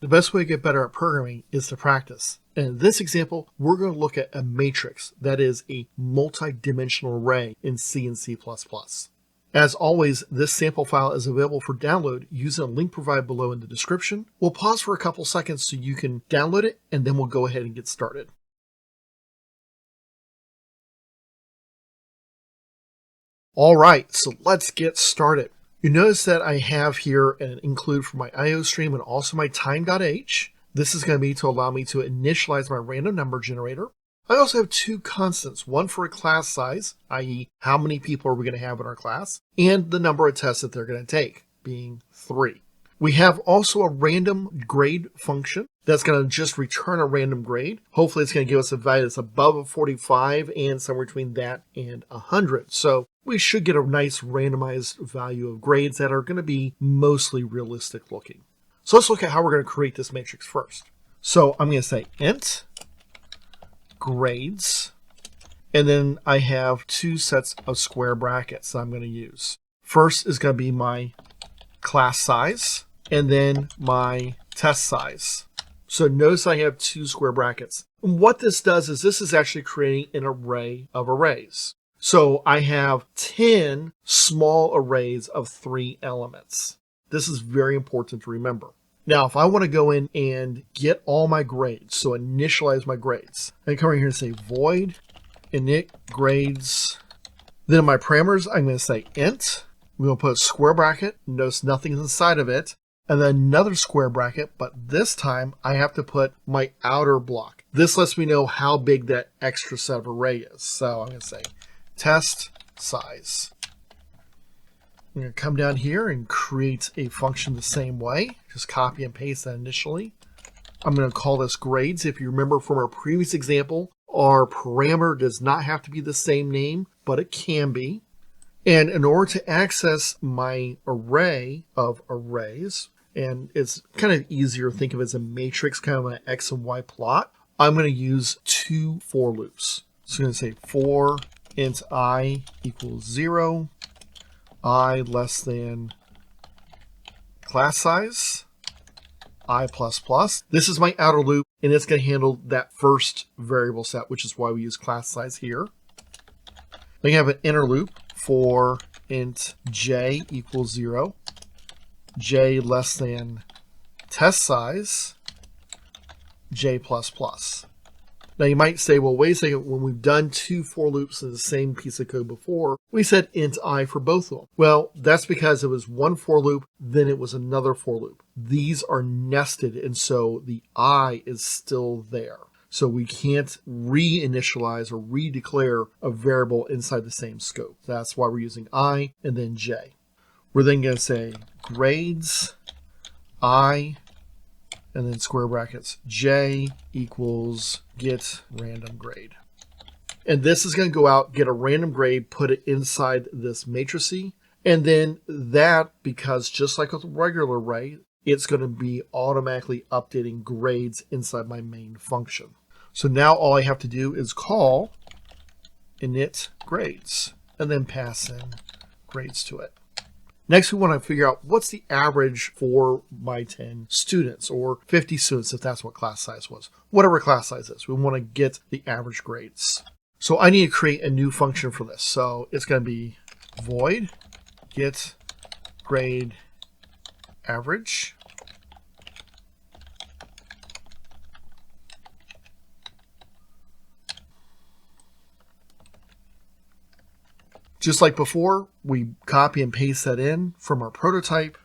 The best way to get better at programming is to practice. And in this example, we're going to look at a matrix that is a multidimensional array in C and C++. As always, this sample file is available for download using a link provided below in the description. We'll pause for a couple seconds so you can download it, and then we'll go ahead and get started. All right, so let's get started. You notice that I have here an include for my IO stream and also my time.h. This is going to be to allow me to initialize my random number generator. I also have two constants, one for a class size, i.e. how many people are we going to have in our class, and the number of tests that they're going to take, being 3. We have also a random grade function that's going to just return a random grade. Hopefully it's going to give us a value that's above a 45 and somewhere between that and 100. So we should get a nice randomized value of grades that are going to be mostly realistic looking. So let's look at how we're going to create this matrix first. So I'm going to say int grades, and then I have two sets of square brackets that I'm going to use. First is going to be my class size, and then my test size. So notice I have two square brackets. And what this does is this is actually creating an array of arrays. So I have 10 small arrays of 3 elements. This is very important to remember. Now, if I want to go in and get all my grades, so initialize my grades, I come over here and say void init grades. Then in my parameters, I'm going to say int. We're going to put a square bracket. Notice nothing's inside of it. And then another square bracket, but this time I have to put my outer block. This lets me know how big that extra set of array is. So I'm going to say test size. I'm going to come down here and create a function the same way. Just copy and paste that initially. I'm going to call this grades. If you remember from our previous example, our parameter does not have to be the same name, but it can be. And in order to access my array of arrays, and it's kind of easier to think of it as a matrix, kind of an X and Y plot, I'm going to use 2 for loops. So I'm going to say for int I equals 0, I less than class size, I plus plus. This is my outer loop, and it's going to handle that first variable set, which is why we use class size here. Then you have an inner loop for int j equals 0, j less than test size, j plus plus. Now you might say, well, wait a second, when we've done 2 for loops in the same piece of code before, we said int I for both of them. Well, that's because it was one for loop, then it was another for loop. These are nested, and so the I is still there. So we can't reinitialize or redeclare a variable inside the same scope. That's why we're using I and then j. We're then going to say grades I, and then square brackets j equals get random grade. And this is going to go out, get a random grade, put it inside this matrix, and then that, because just like with a regular array, it's going to be automatically updating grades inside my main function. So now all I have to do is call init grades and then pass in grades to it. Next, we want to figure out what's the average for my 10 students, or 50 students if that's what class size was. Whatever class size is, we want to get the average grades. So I need to create a new function for this. So it's going to be void get grade average. Just like before, we copy and paste that in from our prototype.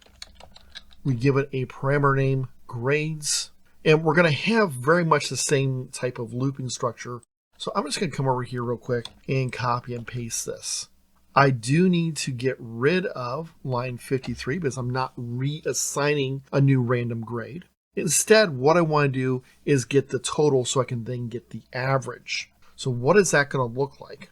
We give it a parameter name, grades, and we're going to have very much the same type of looping structure. So I'm just going to come over here real quick and copy and paste this. I do need to get rid of line 53 because I'm not reassigning a new random grade. Instead, what I want to do is get the total so I can then get the average. So what is that going to look like?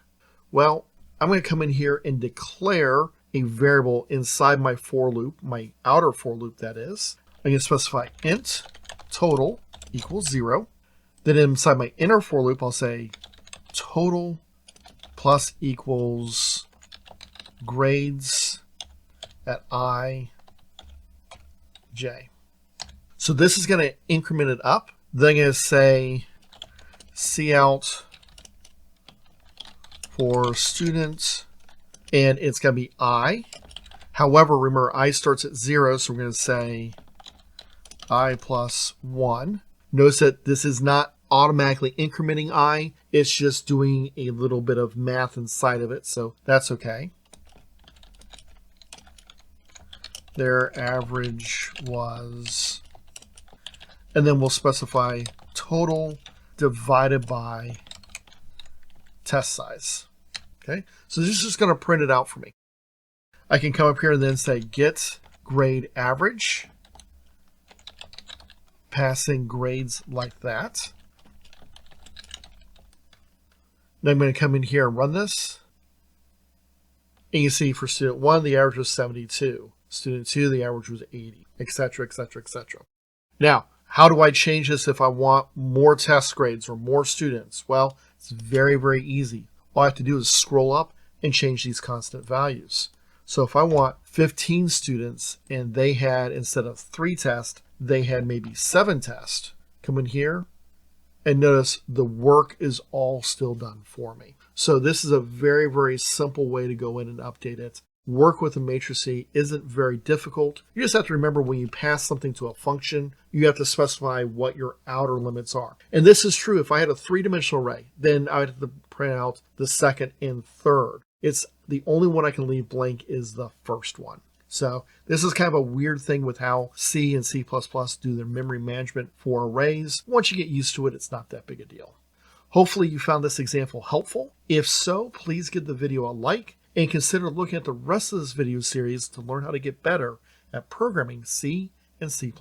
Well, I'm going to come in here and declare a variable inside my for loop, my outer for loop that is. I'm going to specify int total equals 0. Then inside my inner for loop, I'll say total plus equals grades at I, j. So this is going to increment it up. Then I'm going to say cout for student, and it's going to be I. However, remember, I starts at 0, so we're going to say I plus 1. Notice that this is not automatically incrementing I. It's just doing a little bit of math inside of it, so that's okay. Their average was, and then we'll specify total divided by test size. Okay, so this is just going to print it out for me. I can come up here and then say get grade average, passing grades like that. Then I'm going to come in here and run this. And you see for student 1, the average was 72. Student 2, the average was 80, etc., etc., etc. Now, how do I change this if I want more test grades or more students? Well, it's very, very easy. All I have to do is scroll up and change these constant values. So if I want 15 students and they had, instead of 3 tests, they had maybe 7 tests, come in here and notice the work is all still done for me. So this is a very, very simple way to go in and update it. Work with a matrix isn't very difficult. You just have to remember when you pass something to a function, you have to specify what your outer limits are. And this is true. If I had a 3-dimensional array, then I would have to print out the second and third. It's the only one I can leave blank is the first one. So this is kind of a weird thing with how C and C++ do their memory management for arrays. Once you get used to it, it's not that big a deal. Hopefully you found this example helpful. If so, please give the video a like and consider looking at the rest of this video series to learn how to get better at programming C and C++.